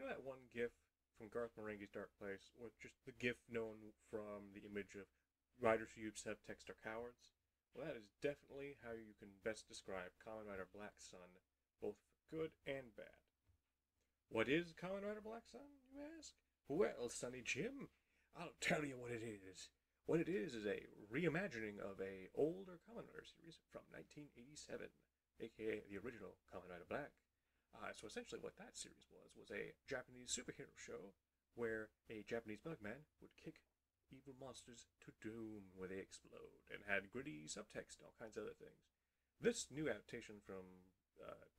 know that one GIF from Garth Marenghi's Dark Place, or just the GIF known from the image of Riders who use subtext are cowards? Well, that is definitely how you can best describe Kamen Rider Black Sun, both for good and bad. What is Kamen Rider Black Sun, you ask? Well, Sonny Jim, I'll tell you what it is. What it is a reimagining of a older Kamen Rider series from 1987, aka the original Kamen Rider Black. So essentially what that series was a Japanese superhero show where a Japanese bugman would kick evil monsters to doom where they explode and had gritty subtext and all kinds of other things. This new adaptation from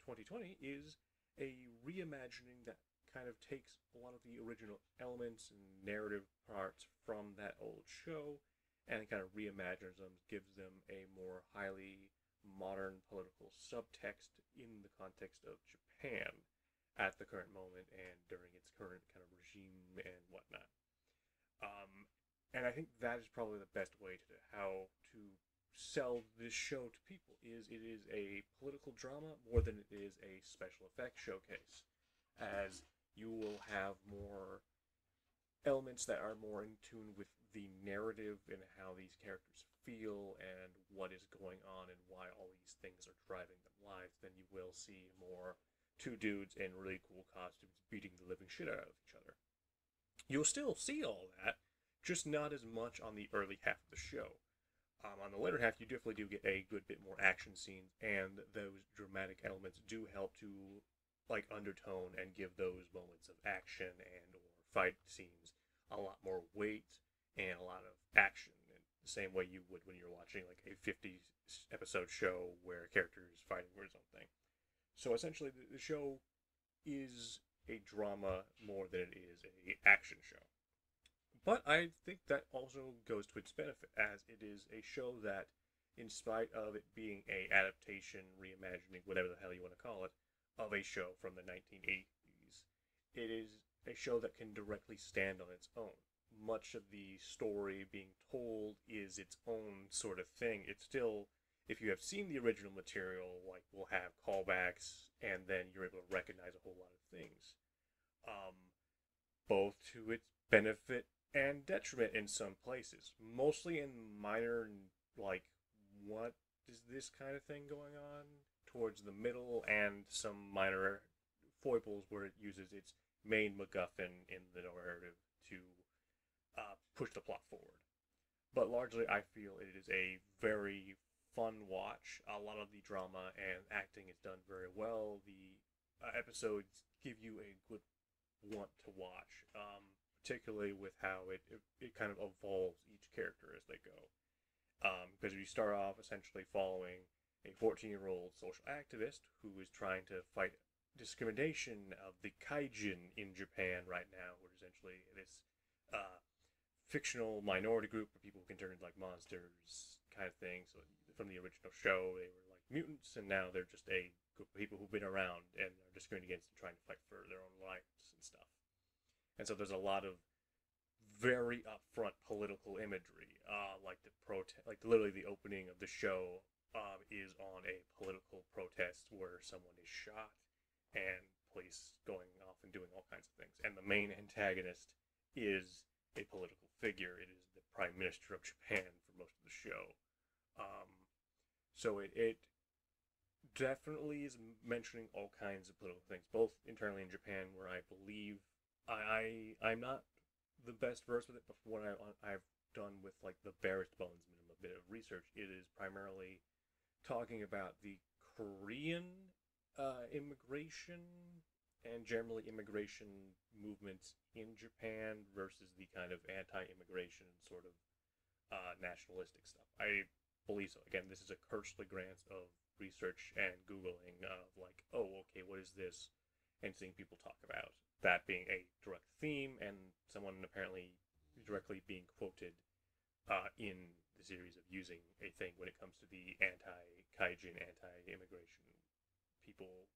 2020 is a reimagining that kind of takes a lot of the original elements and narrative parts from that old show and kind of reimagines them, gives them a more highly modern political subtext in the context of Japan at the current moment and during its current kind of regime and whatnot. And I think that is probably the best way to how to sell this show to people is it is a political drama more than it is a special effects showcase, as you will have more elements that are more in tune with the narrative and how these characters feel and what is going on and why all these things are driving them live than you will see more two dudes in really cool costumes beating the living shit out of each other. You'll still see all that, just not as much on the early half of the show. On the later half, you definitely do get a good bit more action scenes, and those dramatic elements do help to like undertone and give those moments of action and or fight scenes a lot more weight and a lot of action in the same way you would when you're watching like a 50 episode show where a character is fighting for his own thing. So essentially, the show is a drama more than it is a action show. But I think that also goes to its benefit, as it is a show that, in spite of it being a adaptation, reimagining, whatever the hell you want to call it, of a show from the 1980s, it is a show that can directly stand on its own. Much of the story being told is its own sort of thing. It's still, if you have seen the original material, like, we'll have callbacks, and then you're able to recognize a whole lot of things. Both to its benefit and detriment in some places. Mostly in minor, like, what is this kind of thing going on? Towards the middle, and some minor foibles where it uses its main MacGuffin in the narrative to push the plot forward. But largely, I feel it is a very fun watch. A lot of the drama and acting is done very well. The episodes give you a good want to watch, particularly with how it kind of evolves each character as they go. Because you start off essentially following a 14-year-old social activist who is trying to fight discrimination of the kaijin in Japan right now, where essentially this fictional minority group of people who can turn into like monsters kind of thing. So from the original show, they were like mutants, and now they're just a group of people who've been around and are discriminating against and trying to fight for their own lives and stuff. And so there's a lot of very upfront political imagery, like the protest, like literally the opening of the show is on a political protest where someone is shot and police going off and doing all kinds of things. And the main antagonist is a political figure. It is the Prime Minister of Japan for most of the show. So it definitely is mentioning all kinds of political things, both internally in Japan, where I believe I'm not the best versed with it, but from what I've done with like the barest bones minimum a bit of research, it is primarily talking about the Korean immigration and generally immigration movements in Japan versus the kind of anti-immigration sort of nationalistic stuff. I believe so. Again, this is a cursory glance of research and Googling of like, oh, okay, what is this? And seeing people talk about that being a direct theme and someone apparently directly being quoted in the series of using a thing when it comes to the anti-kaijin, anti-immigration people,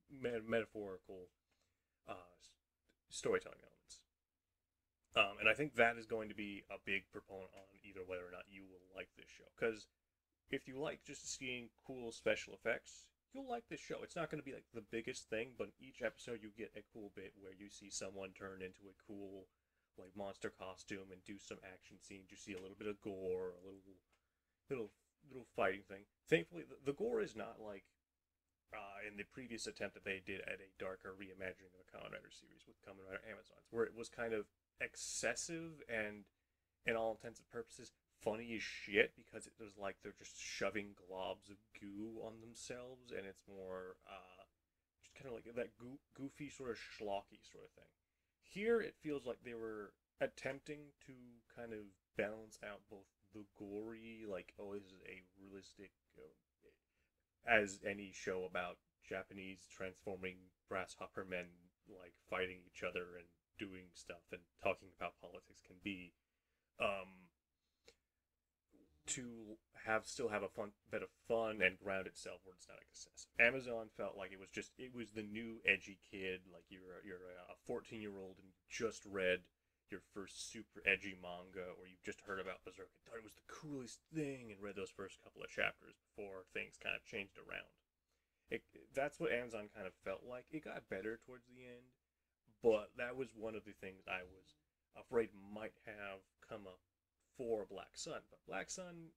metaphorical storytelling elements. And I think that is going to be a big proponent on either whether or not you will like this show. Because if you like just seeing cool special effects, you'll like this show. It's not going to be like the biggest thing, but each episode you get a cool bit where you see someone turn into a cool like monster costume and do some action scenes. You see a little bit of gore, a little little fighting thing. Thankfully, the gore is not like in the previous attempt that they did at a darker reimagining of the Kamen Rider series with Kamen Rider Amazons, where it was kind of excessive and, in all intents and purposes, funny as shit because it was like they're just shoving globs of goo on themselves, and it's more just kind of like that goofy sort of schlocky sort of thing. Here, it feels like they were attempting to kind of balance out both the gory, like, oh, this is a realistic, as any show about Japanese transforming grasshopper men, like, fighting each other and doing stuff and talking about politics can be, to still have a bit of fun and ground itself where it's not excessive. Amazon felt like it was the new edgy kid, like you're a 14-year-old and just read your first super edgy manga, or you've just heard about Berserk and thought it was the coolest thing and read those first couple of chapters before things kind of changed around. That's what Amazon kind of felt like. It got better towards the end, but that was one of the things I was afraid might have come up for Black Sun. But Black Sun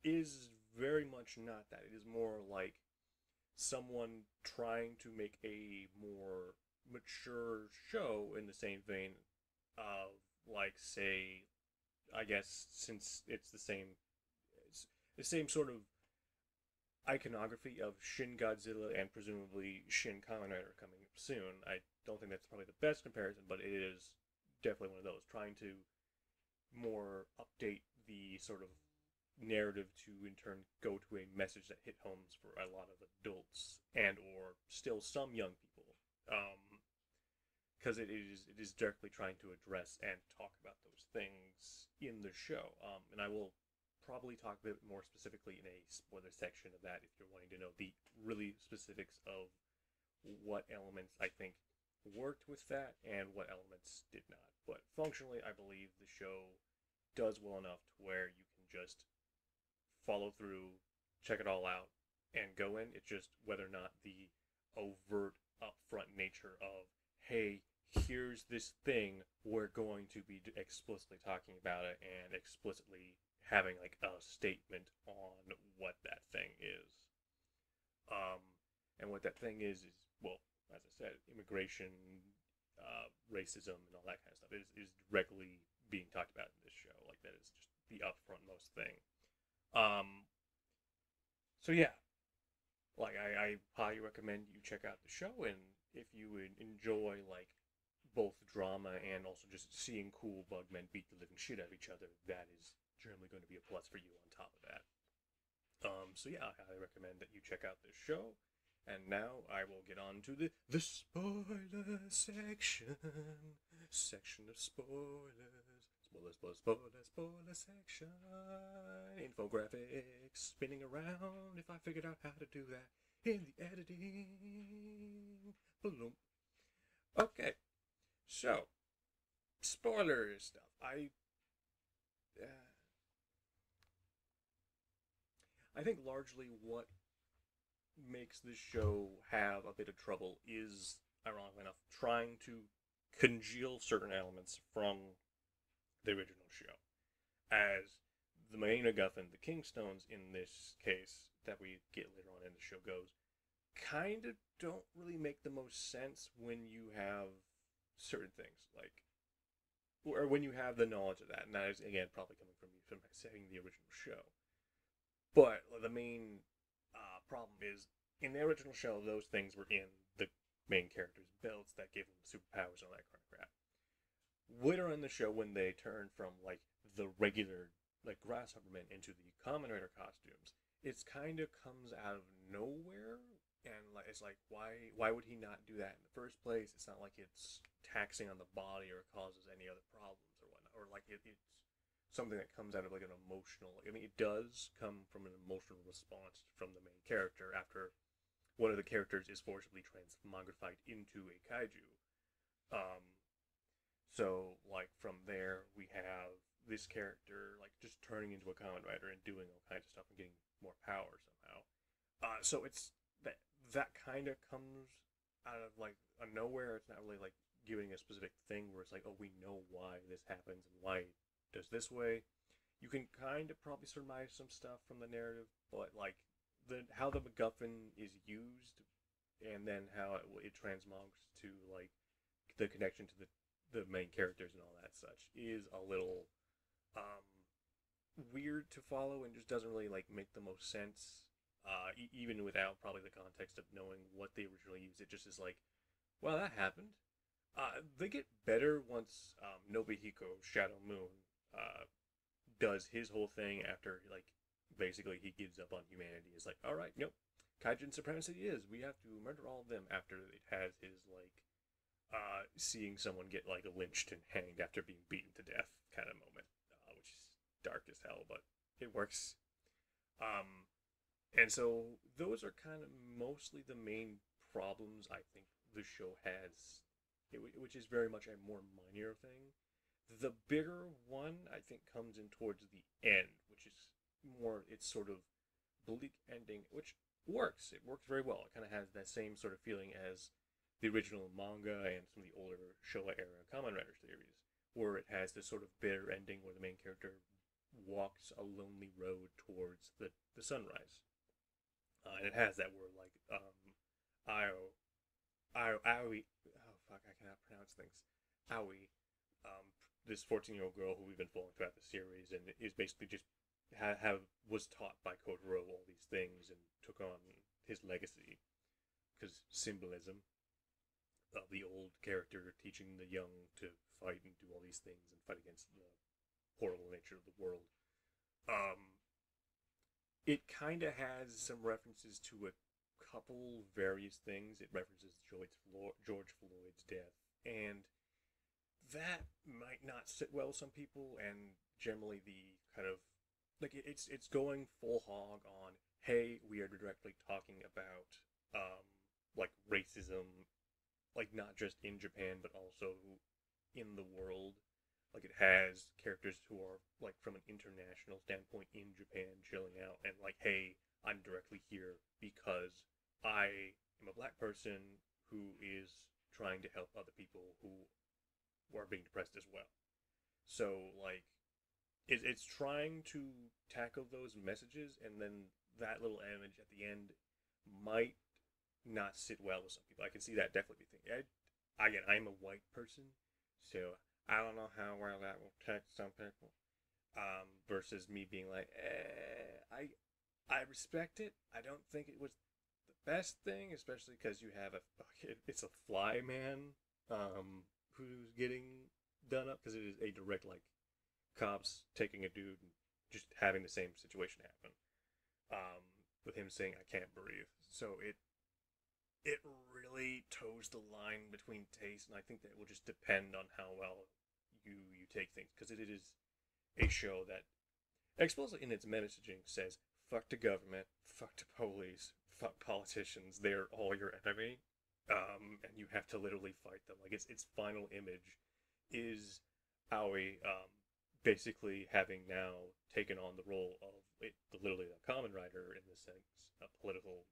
is very much not that. It is more like someone trying to make a more mature show in the same vein of, like, say, I guess since it's the same sort of iconography of Shin Godzilla and presumably Shin Kamen Rider coming up soon. I don't think that's probably the best comparison, but it is definitely one of those, trying to more update the sort of narrative to in turn go to a message that hit homes for a lot of adults and or still some young people. Because it is directly trying to address and talk about those things in the show. And I will probably talk a bit more specifically in a spoiler section of that if you're wanting to know the really specifics of what elements I think worked with that and what elements did not. But functionally, I believe the show does well enough to where you can just follow through, check it all out, and go in. It's just whether or not the overt, upfront nature of, hey, here's this thing, we're going to be explicitly talking about it and explicitly having like a statement on what that thing is. And what that thing is, well, as I said, immigration, racism, and all that kind of stuff is directly being talked about in this show. Like, that is just the upfrontmost thing. So yeah, like, I highly recommend you check out the show, and if you would enjoy, like, both drama and also just seeing cool bugmen beat the living shit out of each other, that is generally going to be a plus for you on top of that. So yeah, I highly recommend that you check out this show. And now I will get on to the spoiler section. Section of spoilers. Spoiler section. Infographics spinning around if I figured out how to do that in the editing. Boom. Okay. So, spoiler stuff. I think largely what makes this show have a bit of trouble is, ironically enough, trying to congeal certain elements from the original show. As the main MacGuffin, the Kingstones in this case, that we get later on in the show goes, kind of don't really make the most sense when you have certain things, like, or when you have the knowledge of that, and that is, again, probably coming from me from saying the original show. But the main problem is, in the original show, those things were in the main character's belts that gave them superpowers and all that kind of crap. Later in the show, when they turn from, like, the regular, like, grasshopper men into the Kamen Rider costumes, it's kind of comes out of nowhere, and like, it's like, why would he not do that in the first place? It's not like it's taxing on the body or causes any other problems or whatnot, or like it's something that comes out of like an emotional, I mean, it does come from an emotional response from the main character after one of the characters is forcibly transmogrified into a kaiju. So, like, from there, we have this character, like, just turning into a Kamen Rider and doing all kinds of stuff and getting more power somehow. So it's that that kind of comes out of like a nowhere. It's not really like giving a specific thing where it's like, oh, we know why this happens and why it does this way. You can kind of probably surmise some stuff from the narrative, but like the how the MacGuffin is used, and then how it transmogs to like the connection to the main characters and all that such is a little um, weird to follow and just doesn't really like make the most sense. Even without probably the context of knowing what they originally used, it just is like, well, that happened. They get better once Nobuhiko Shadow Moon does his whole thing after like basically he gives up on humanity. It's like, all right, nope, Kaijin supremacy is we have to murder all of them after it has his like seeing someone get like lynched and hanged after being beaten to death kind of moment, which is dark as hell, but it works. Um, and so those are kind of mostly the main problems I think the show has, which is very much a more minor thing. The bigger one I think comes in towards the end, which is more its sort of bleak ending, which works. It works very well. It kind of has that same sort of feeling as the original manga and some of the older Showa era Kamen Rider series, where it has this sort of bitter ending where the main character walks a lonely road towards the sunrise. And it has that word like Io, Aoi, oh fuck, I cannot pronounce things. Aoi, this 14-year-old girl who we've been following throughout the series, and is basically just was taught by Kotaro all these things and took on his legacy because symbolism of the old character teaching the young to fight and do all these things and fight against the horrible nature of the world. It kind of has some references to a couple various things. It references George Floyd's death, and that might not sit well with some people. And generally, the kind of like it's going full hog on. Hey, we are directly talking about like racism, like not just in Japan but also in the world. Like it has characters who are like from an international standpoint in Japan chilling out and like, hey, I'm directly here because I am a black person who is trying to help other people who are being depressed as well. So like it's trying to tackle those messages, and then that little image at the end might not sit well with some people. I can see that definitely be thinking. Again, I'm a white person, so I don't know how well that will touch some people. Versus me being like, I respect it. I don't think it was the best thing, especially because you have it's a fly man, who's getting done up because it is a direct like cops taking a dude and just having the same situation happen. With him saying I can't breathe. So it really toes the line between taste, and I think that it will just depend on how well you take things, because it is a show that explicitly in its messaging says fuck the government, fuck the police, fuck politicians, they're all your enemy, and you have to literally fight them. Like its final image is Aoi basically having now taken on the role of literally a Kamen Rider, in the sense a political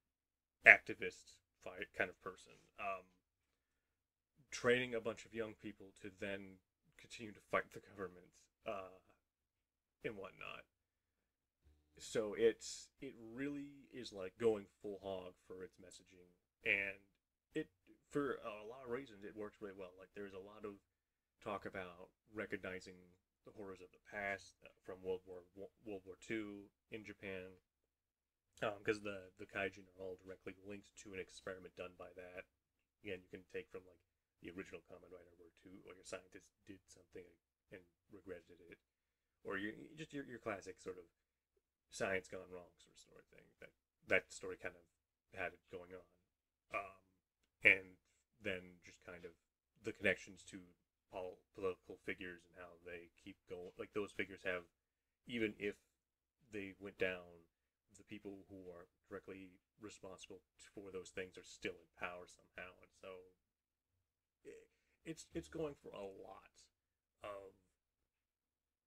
activist fight kind of person, training a bunch of young people to then continue to fight the government, and whatnot. So it really is like going full hog for its messaging, and it for a lot of reasons it works really well. Like there's a lot of talk about recognizing the horrors of the past, from World War II in Japan, because the kaijin are all directly linked to an experiment done by that. Again, you can take from like the original Kamen Rider, where a scientist did something and regretted it, or just your classic sort of science gone wrong sort of story thing. That story kind of had it going on, and then just kind of the connections to political figures and how they keep going. Like those figures have, even if they went down, the people who are directly responsible for those things are still in power somehow, and so it's going for a lot of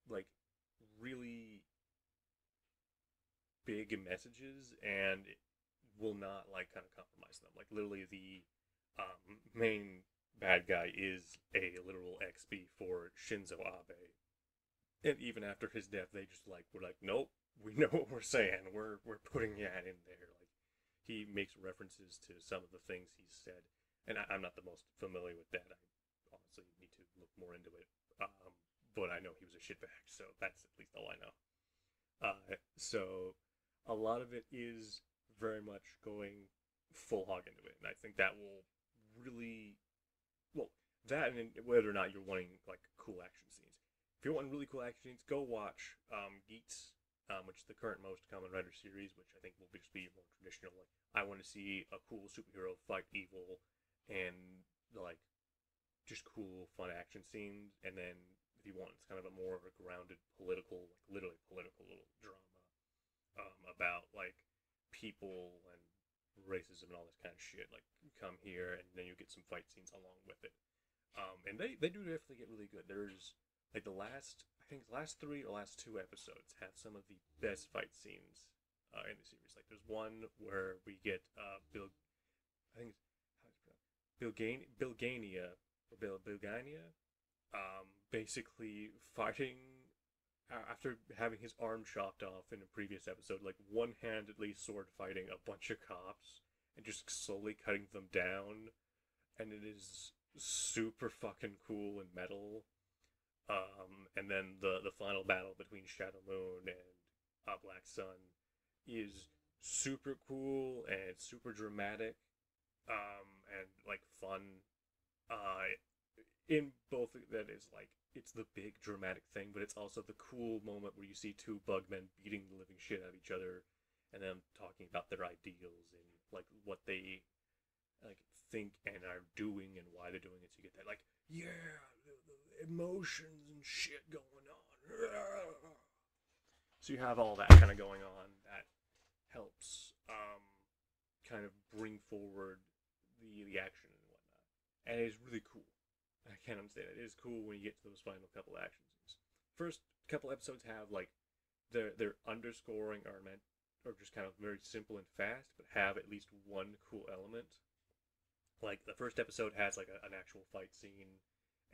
like really big messages, and will not like kind of compromise them. Like literally, the main bad guy is a literal XB for Shinzo Abe, and even after his death, they just like were like, nope, we know what we're saying. We're putting that in there. Like he makes references to some of the things he's said, and I'm not the most familiar with that. I honestly need to look more into it. But I know he was a shitbag, so that's at least all I know. So a lot of it is very much going full hog into it, and I think that will really, well, that and whether or not you're wanting like cool action scenes. If you're wanting really cool action scenes, go watch Geats, which is the current most Kamen Rider series, which I think will just be more traditional. Like I want to see a cool superhero fight evil, and like just cool fun action scenes, and then if you want, it's kind of a more grounded political, like literally political little drama about like people and racism and all this kind of shit. Like come here, and then you get some fight scenes along with it. And they do definitely get really good. There's like I think the last 3 or last 2 episodes have some of the best fight scenes in the series. Like there's one where we get Bill, I think it's Bilgania or Bilgania, basically fighting after having his arm chopped off in a previous episode, like one-handedly sword fighting a bunch of cops and just slowly cutting them down, and it is super fucking cool and metal. And then the final battle between Shadow Moon and Black Sun is super cool and super dramatic, and like fun. In both that is like it's the big dramatic thing, but it's also the cool moment where you see 2 bugmen beating the living shit out of each other, and them talking about their ideals and like what they like think and are doing and why they're doing it. So you get that like the emotions and shit going on. So you have all that kind of going on that helps kind of bring forward the action and whatnot, and it's really cool. I can't understand it. It is cool when you get to those final couple action scenes. First couple episodes have like their underscoring are meant or just kind of very simple and fast, but have at least one cool element. Like the first episode has like an actual fight scene,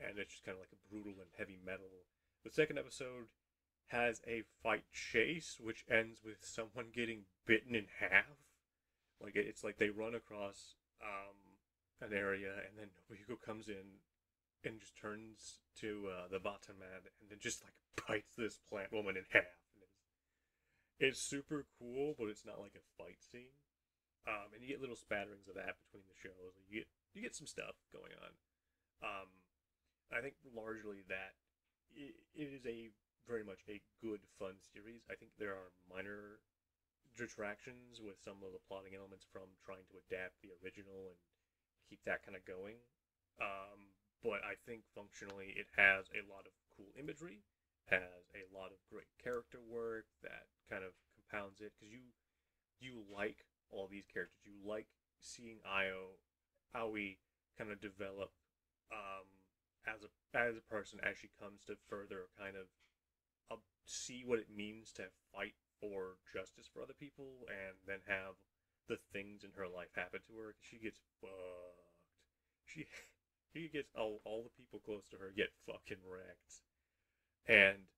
and it's just kind of like a brutal and heavy metal. The second episode has a fight chase, which ends with someone getting bitten in half. Like it's like they run across an area, and then Nobuhiko comes in and just turns to the bottom man, and then just like bites this plant woman in half. And it's super cool, but it's not like a fight scene. And you get little spatterings of that between the shows. You get some stuff going on. I think largely that it is a very much a good fun series. I think there are minor detractions with some of the plotting elements from trying to adapt the original and keep that kind of going. But I think functionally it has a lot of cool imagery, has a lot of great character work that kind of compounds it, because you like all these characters. You like seeing Aoi kind of develop as a person as she comes to further kind of see what it means to fight for justice for other people, and then have the things in her life happen to her. She gets fucked. She gets all the people close to her get fucking wrecked. And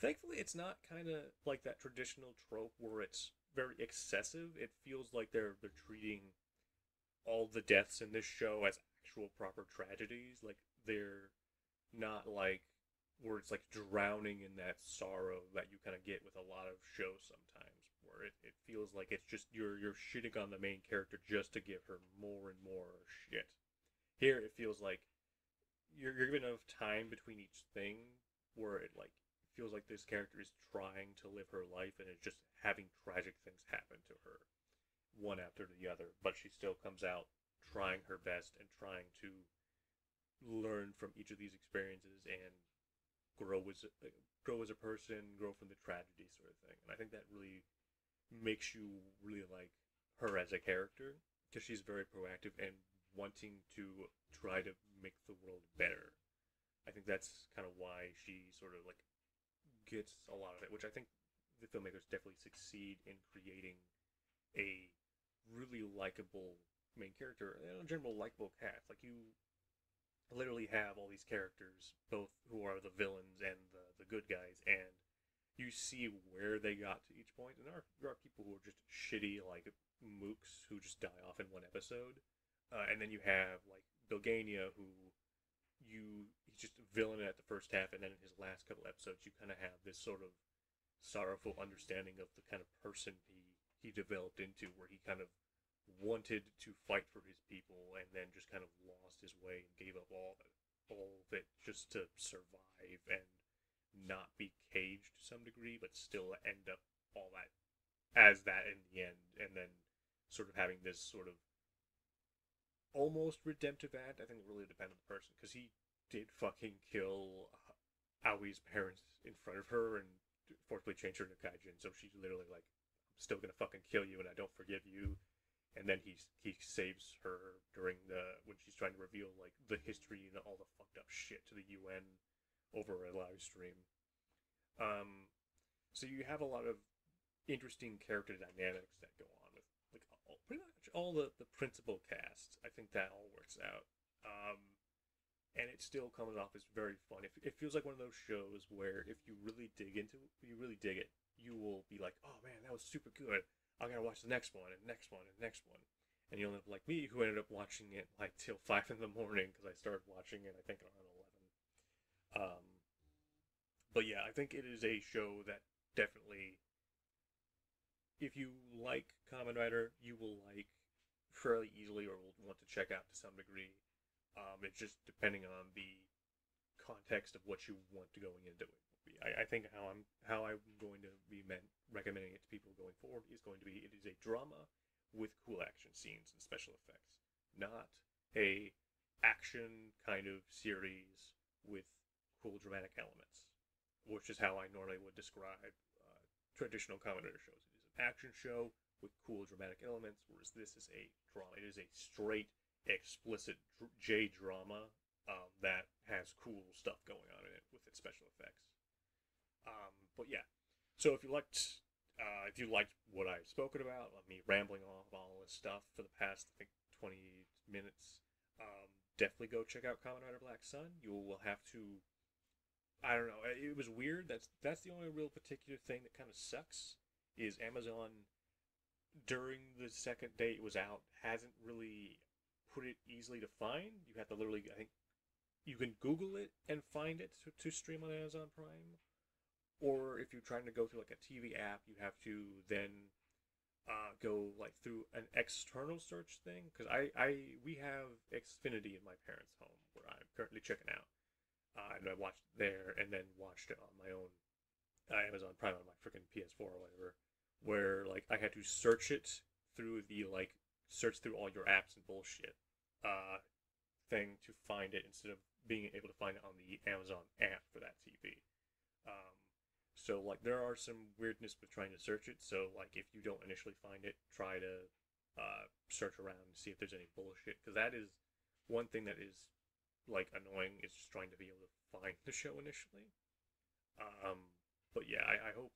thankfully it's not kind of like that traditional trope where it's very excessive. It feels like they're treating all the deaths in this show as actual proper tragedies. Like they're not like where it's like drowning in that sorrow that you kind of get with a lot of shows sometimes, where it feels like it's just you're shitting on the main character just to give her more and more shit. Here, it feels like you're given enough time between each thing where it like feels like this character is trying to live her life and is just having tragic things happen to her, one after the other. But she still comes out trying her best and trying to learn from each of these experiences and grow as a person, grow from the tragedy sort of thing. And I think that really makes you really like her as a character, because she's very proactive and wanting to try to make the world better. I think that's kind of why she sort of like gets a lot of it, which I think the filmmakers definitely succeed in creating a really likable main character, and a general likable cast. Like, you literally have all these characters, both who are the villains and the good guys, and you see where they got to each point. And there are people who are just shitty, like mooks, who just die off in one episode. And then you have, like, Bilgania, who he's just a villain at the first half, and then in his last couple episodes, you kind of have this sort of sorrowful understanding of the kind of person he developed into, where he kind of wanted to fight for his people, and then just kind of lost his way and gave up all of it just to survive and not be caged to some degree, but still end up all that as that in the end, and then sort of having this sort of almost redemptive act. I think it really depends on the person, because he did fucking kill Aoi's parents in front of her and forcibly changed her into Kaijin, so she's literally like, I'm still gonna fucking kill you and I don't forgive you. And then he saves her during when she's trying to reveal, like, the history and all the fucked up shit to the UN over a live stream. So you have a lot of interesting character dynamics that go on with, like, pretty much all the principal cast. I think that all works out. And it still comes off as very fun. It feels like one of those shows where if you really dig it, you will be like, oh man, that was super good. I gotta watch the next one, and next one, and next one. And you'll end up like me, who ended up watching it like till 5 in the morning, because I started watching it, I think, around 11. But yeah, I think it is a show that definitely, if you like Kamen Rider, you will like fairly easily, or will want to check out to some degree. It's just depending on the context of what you want to going into it. I think how I'm going to be recommending it to people going forward is going to be, it is a drama with cool action scenes and special effects, not a action kind of series with cool dramatic elements, which is how I normally would describe traditional Kamen Rider shows. It is an action show with cool dramatic elements, whereas this is a drama. It is a straight, explicit J drama that has cool stuff going on in it with its special effects. But yeah, so if you liked what I've spoken about, me rambling off all this stuff for the past, I think, 20 minutes, definitely go check out Kamen Rider Black Sun. You will have to, I don't know, it was weird. That's the only real particular thing that kind of sucks, is Amazon, during the second day it was out, hasn't really put it easily to find. You have to literally, I think, you can Google it and find it to stream on Amazon Prime. Or if you're trying to go through like a TV app, you have to then go like through an external search thing. Because we have Xfinity in my parents' home where I'm currently checking out, and I watched it there, and then watched it on my own Amazon Prime on my freaking PS4 or whatever. Where like I had to search it through the like search through all your apps and bullshit thing to find it, instead of being able to find it on the Amazon app for that TV. So, like, there are some weirdness with trying to search it, so, like, if you don't initially find it, try to search around and see if there's any bullshit, because that is one thing that is, like, annoying, is just trying to be able to find the show initially. But yeah, I hope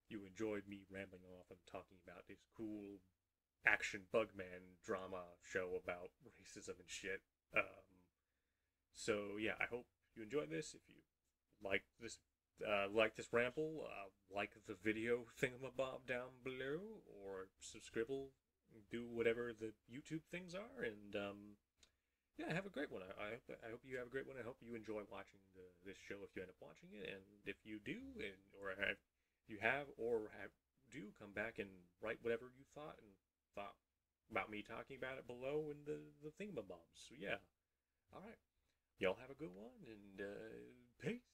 you enjoyed me rambling off and talking about this cool action Bugman drama show about racism and shit. So yeah, I hope you enjoyed this. If you like this ramble, like the video thingamabob down below, or subscribe, do whatever the YouTube things are, and yeah, have a great one. I hope you have a great one. I hope you enjoy watching this show if you end up watching it, and if you do, do come back and write whatever you thought about me talking about it below in the thingamabobs. So yeah, all right, y'all have a good one, and peace.